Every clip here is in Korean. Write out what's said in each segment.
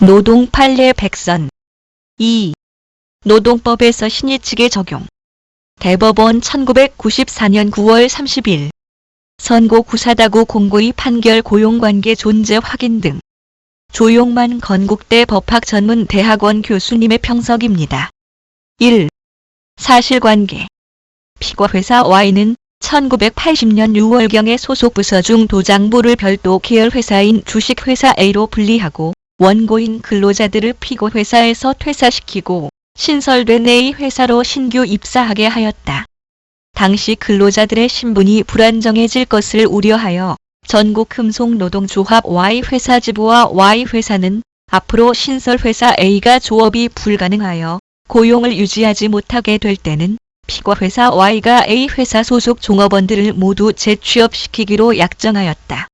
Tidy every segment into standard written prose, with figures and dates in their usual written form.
노동 판례 백선 2. 노동법에서 신의칙의 적용. 대법원 1994년 9월 30일 선고 구사다구 공고의 판결 고용관계 존재 확인 등. 조용만 건국대 법학전문대학원 교수님의 평석입니다. 1. 사실관계. 피고회사 Y는 1980년 6월경에 소속 부서 중 도장부를 별도 계열회사인 주식회사 A로 분리하고 원고인 근로자들을 피고회사에서 퇴사시키고 신설된 A 회사로 신규 입사하게 하였다. 당시 근로자들의 신분이 불안정해질 것을 우려하여 전국금속노동조합 Y회사 지부와 Y회사는 앞으로 신설회사 A가 조업이 불가능하여 고용을 유지하지 못하게 될 때는 피고회사 Y가 A회사 소속 종업원들을 모두 재취업시키기로 약정하였다.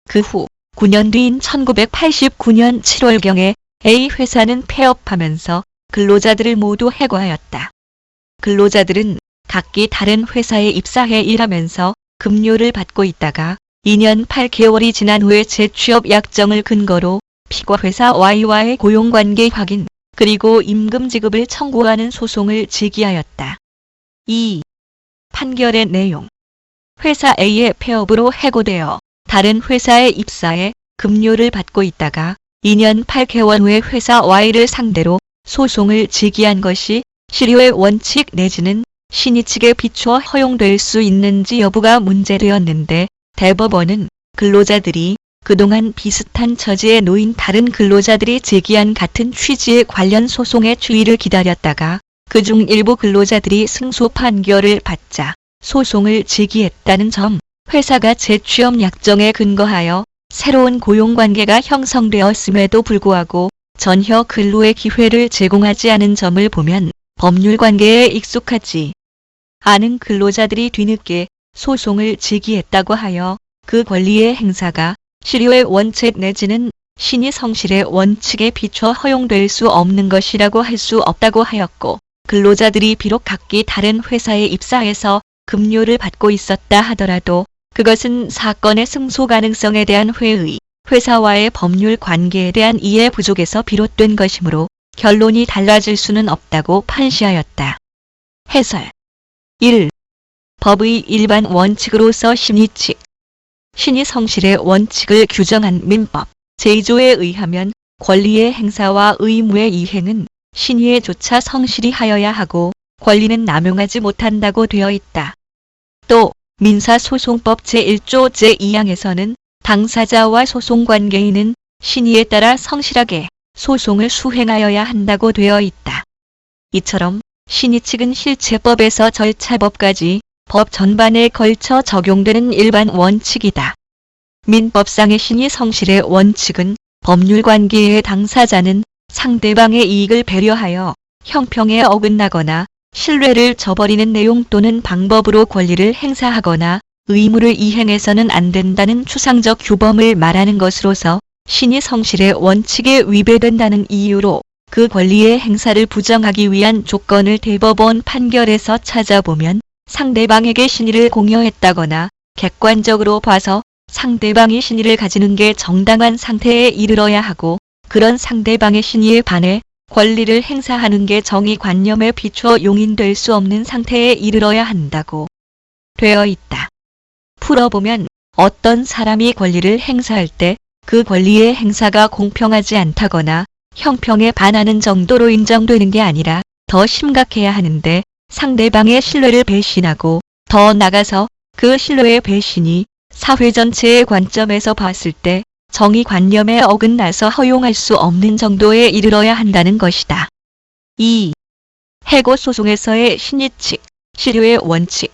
그 후 9년 뒤인 1989년 7월경에 A회사는 폐업하면서 근로자들을 모두 해고하였다. 근로자들은 각기 다른 회사에 입사해 일하면서 급료를 받고 있다가 2년 8개월이 지난 후에 재취업 약정을 근거로 피고회사 Y와의 고용관계 확인 그리고 임금 지급을 청구하는 소송을 제기하였다. 2. 판결의 내용. 회사 A의 폐업으로 해고되어 다른 회사에 입사해 급료를 받고 있다가 2년 8개월 후에 회사 Y를 상대로 소송을 제기한 것이 실효의 원칙 내지는 신의칙에 비추어 허용될 수 있는지 여부가 문제되었는데 대법원은 근로자들이 그동안 비슷한 처지에 놓인 다른 근로자들이 제기한 같은 취지의 관련 소송의 추이를 기다렸다가 그중 일부 근로자들이 승소 판결을 받자 소송을 제기했다는 점, 회사가 재취업 약정에 근거하여 새로운 고용관계가 형성되었음에도 불구하고 전혀 근로의 기회를 제공하지 않은 점을 보면 법률 관계에 익숙하지 않은 근로자들이 뒤늦게 소송을 제기했다고 하여 그 권리의 행사가 실효의 원칙 내지는 신의 성실의 원칙에 비춰 허용될 수 없는 것이라고 할 수 없다고 하였고, 근로자들이 비록 각기 다른 회사에 입사해서 급료를 받고 있었다 하더라도 그것은 사건의 승소 가능성에 대한 회의, 회사와의 법률 관계에 대한 이해 부족에서 비롯된 것이므로 결론이 달라질 수는 없다고 판시하였다. 해설 1. 법의 일반 원칙으로서 신의칙. 신의 성실의 원칙을 규정한 민법 제2조에 의하면 권리의 행사와 의무의 이행은 신의에 조차 성실히 하여야 하고 권리는 남용하지 못한다고 되어 있다. 또 민사소송법 제1조 제2항에서는 당사자와 소송관계인은 신의에 따라 성실하게 소송을 수행하여야 한다고 되어 있다. 이처럼 신의칙은 실체법에서 절차법까지 법 전반에 걸쳐 적용되는 일반 원칙이다. 민법상의 신의 성실의 원칙은 법률관계의 당사자는 상대방의 이익을 배려하여 형평에 어긋나거나 신뢰를 저버리는 내용 또는 방법으로 권리를 행사하거나 의무를 이행해서는 안 된다는 추상적 규범을 말하는 것으로서 신의 성실의 원칙에 위배된다는 이유로 그 권리의 행사를 부정하기 위한 조건을 대법원 판결에서 찾아보면 상대방에게 신의를 공여했다거나 객관적으로 봐서 상대방이 신의를 가지는 게 정당한 상태에 이르러야 하고 그런 상대방의 신의에 반해 권리를 행사하는 게 정의관념에 비추어 용인될 수 없는 상태에 이르러야 한다고 되어 있다. 풀어보면 어떤 사람이 권리를 행사할 때 그 권리의 행사가 공평하지 않다거나 형평에 반하는 정도로 인정되는 게 아니라 더 심각해야 하는데 상대방의 신뢰를 배신하고 더 나아가서 그 신뢰의 배신이 사회 전체의 관점에서 봤을 때 정의관념에 어긋나서 허용할 수 없는 정도에 이르러야 한다는 것이다. 2. 해고소송에서의 신의칙, 실효의 원칙.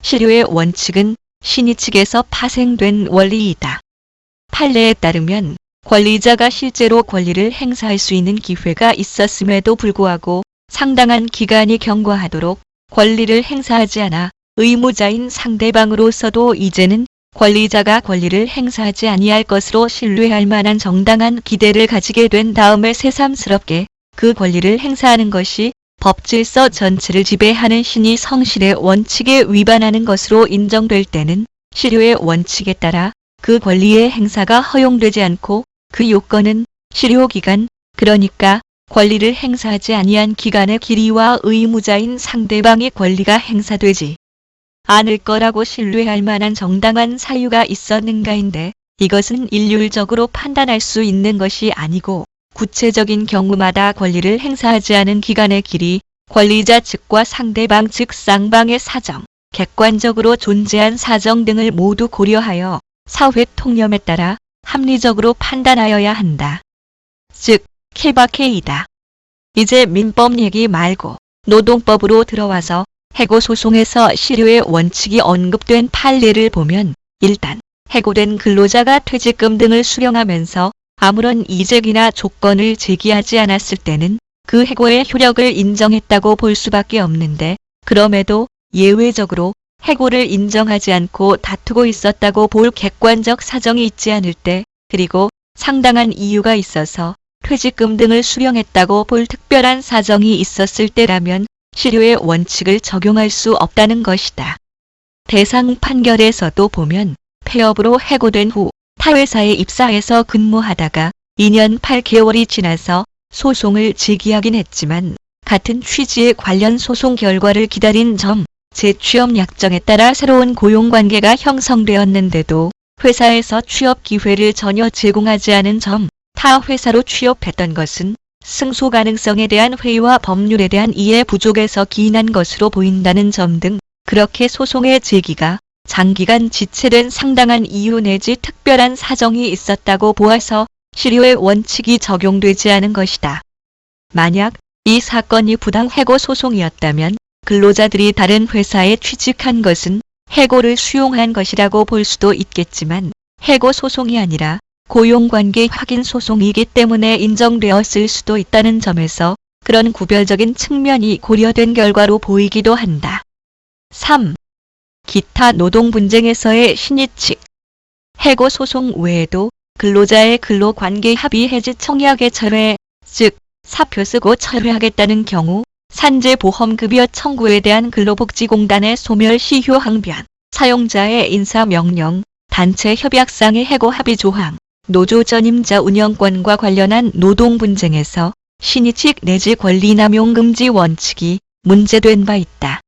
실효의 원칙은 신의칙에서 파생된 원리이다. 판례에 따르면 권리자가 실제로 권리를 행사할 수 있는 기회가 있었음에도 불구하고 상당한 기간이 경과하도록 권리를 행사하지 않아 의무자인 상대방으로서도 이제는 권리자가 권리를 행사하지 아니할 것으로 신뢰할 만한 정당한 기대를 가지게 된 다음에 새삼스럽게 그 권리를 행사하는 것이 법질서 전체를 지배하는 신의 성실의 원칙에 위반하는 것으로 인정될 때는 실효의 원칙에 따라 그 권리의 행사가 허용되지 않고 그 요건은 실효기간, 그러니까 권리를 행사하지 아니한 기간의 길이와 의무자인 상대방의 권리가 행사되지 않을 거라고 신뢰할 만한 정당한 사유가 있었는가인데, 이것은 일률적으로 판단할 수 있는 것이 아니고 구체적인 경우마다 권리를 행사하지 않은 기간의 길이, 권리자 측과 상대방 즉 쌍방의 사정, 객관적으로 존재한 사정 등을 모두 고려하여 사회 통념에 따라 합리적으로 판단하여야 한다. 즉, 케바케이다. 이제 민법 얘기 말고 노동법으로 들어와서 해고 소송에서 실효의 원칙이 언급된 판례를 보면, 일단 해고된 근로자가 퇴직금 등을 수령하면서 아무런 이직이나 조건을 제기하지 않았을 때는 그 해고의 효력을 인정했다고 볼 수밖에 없는데, 그럼에도 예외적으로 해고를 인정하지 않고 다투고 있었다고 볼 객관적 사정이 있지 않을 때, 그리고 상당한 이유가 있어서 퇴직금 등을 수령했다고 볼 특별한 사정이 있었을 때라면 실효의 원칙을 적용할 수 없다는 것이다. 대상 판결에서도 보면 폐업으로 해고된 후 타회사에 입사해서 근무하다가 2년 8개월이 지나서 소송을 제기하긴 했지만, 같은 취지의 관련 소송 결과를 기다린 점, 재취업 약정에 따라 새로운 고용관계가 형성되었는데도 회사에서 취업 기회를 전혀 제공하지 않은 점, 타 회사로 취업했던 것은 승소 가능성에 대한 회의와 법률에 대한 이해 부족에서 기인한 것으로 보인다는 점 등, 그렇게 소송의 제기가 장기간 지체된 상당한 이유 내지 특별한 사정이 있었다고 보아서 실효의 원칙이 적용되지 않은 것이다. 만약 이 사건이 부당 해고 소송이었다면 근로자들이 다른 회사에 취직한 것은 해고를 수용한 것이라고 볼 수도 있겠지만, 해고 소송이 아니라 고용관계 확인 소송이기 때문에 인정되었을 수도 있다는 점에서 그런 구별적인 측면이 고려된 결과로 보이기도 한다. 3. 기타 노동 분쟁에서의 신의칙. 해고 소송 외에도 근로자의 근로관계 합의 해지 청약의 철회, 즉 사표 쓰고 철회하겠다는 경우, 산재보험급여 청구에 대한 근로복지공단의 소멸시효 항변, 사용자의 인사명령, 단체 협약상의 해고 합의 조항, 노조 전임자 운영권과 관련한 노동 분쟁에서 신의칙 내지 권리남용 금지 원칙이 문제된 바 있다.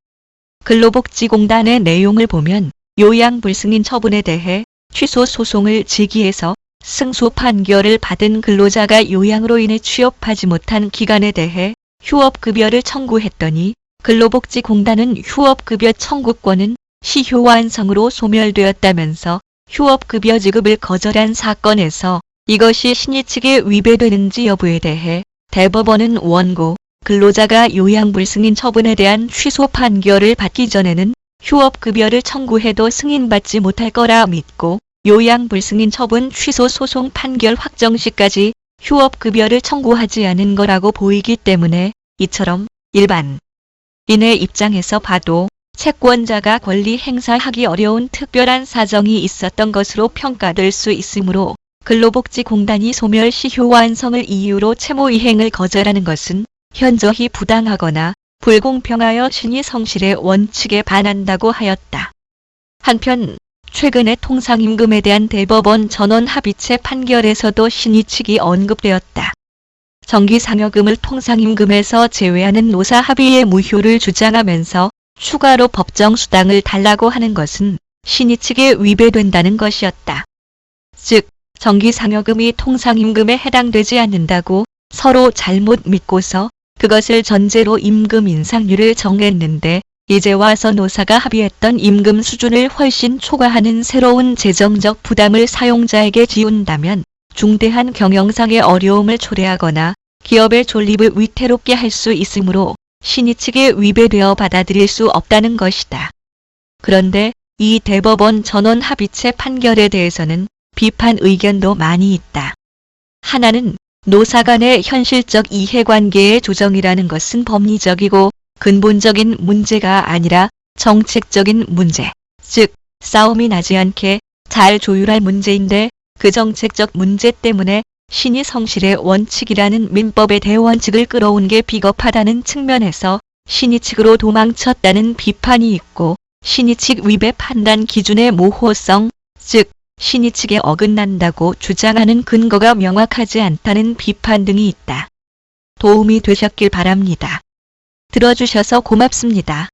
근로복지공단의 내용을 보면 요양불승인 처분에 대해 취소 소송을 제기해서 승소 판결을 받은 근로자가 요양으로 인해 취업하지 못한 기간에 대해 휴업급여를 청구했더니 근로복지공단은 휴업급여 청구권은 시효 완성으로 소멸되었다면서 휴업급여 지급을 거절한 사건에서 이것이 신의칙에 위배되는지 여부에 대해 대법원은 원고, 근로자가 요양불승인 처분에 대한 취소 판결을 받기 전에는 휴업급여를 청구해도 승인받지 못할 거라 믿고, 요양불승인 처분 취소 소송 판결 확정 시까지 휴업급여를 청구하지 않은 거라고 보이기 때문에, 이처럼 일반인의 입장에서 봐도 채권자가 권리 행사하기 어려운 특별한 사정이 있었던 것으로 평가될 수 있으므로, 근로복지공단이 소멸시효 완성을 이유로 채무 이행을 거절하는 것은 현저히 부당하거나 불공평하여 신의 성실의 원칙에 반한다고 하였다. 한편 최근에 통상임금에 대한 대법원 전원 합의체 판결에서도 신의칙이 언급되었다. 정기상여금을 통상임금에서 제외하는 노사 합의의 무효를 주장하면서 추가로 법정수당을 달라고 하는 것은 신의칙에 위배된다는 것이었다. 즉, 정기상여금이 통상임금에 해당되지 않는다고 서로 잘못 믿고서 그것을 전제로 임금 인상률을 정했는데, 이제 와서 노사가 합의했던 임금 수준을 훨씬 초과하는 새로운 재정적 부담을 사용자에게 지운다면 중대한 경영상의 어려움을 초래하거나 기업의 존립을 위태롭게 할 수 있으므로 신의칙에 위배되어 받아들일 수 없다는 것이다. 그런데 이 대법원 전원 합의체 판결에 대해서는 비판 의견도 많이 있다. 하나는 노사 간의 현실적 이해관계의 조정이라는 것은 법리적이고 근본적인 문제가 아니라 정책적인 문제, 즉 싸움이 나지 않게 잘 조율할 문제인데, 그 정책적 문제 때문에 신의 성실의 원칙이라는 민법의 대원칙을 끌어온 게 비겁하다는 측면에서 신의칙으로 도망쳤다는 비판이 있고, 신의칙 위배 판단 기준의 모호성, 즉 신의 측에 어긋난다고 주장하는 근거가 명확하지 않다는 비판 등이 있다. 도움이 되셨길 바랍니다. 들어주셔서 고맙습니다.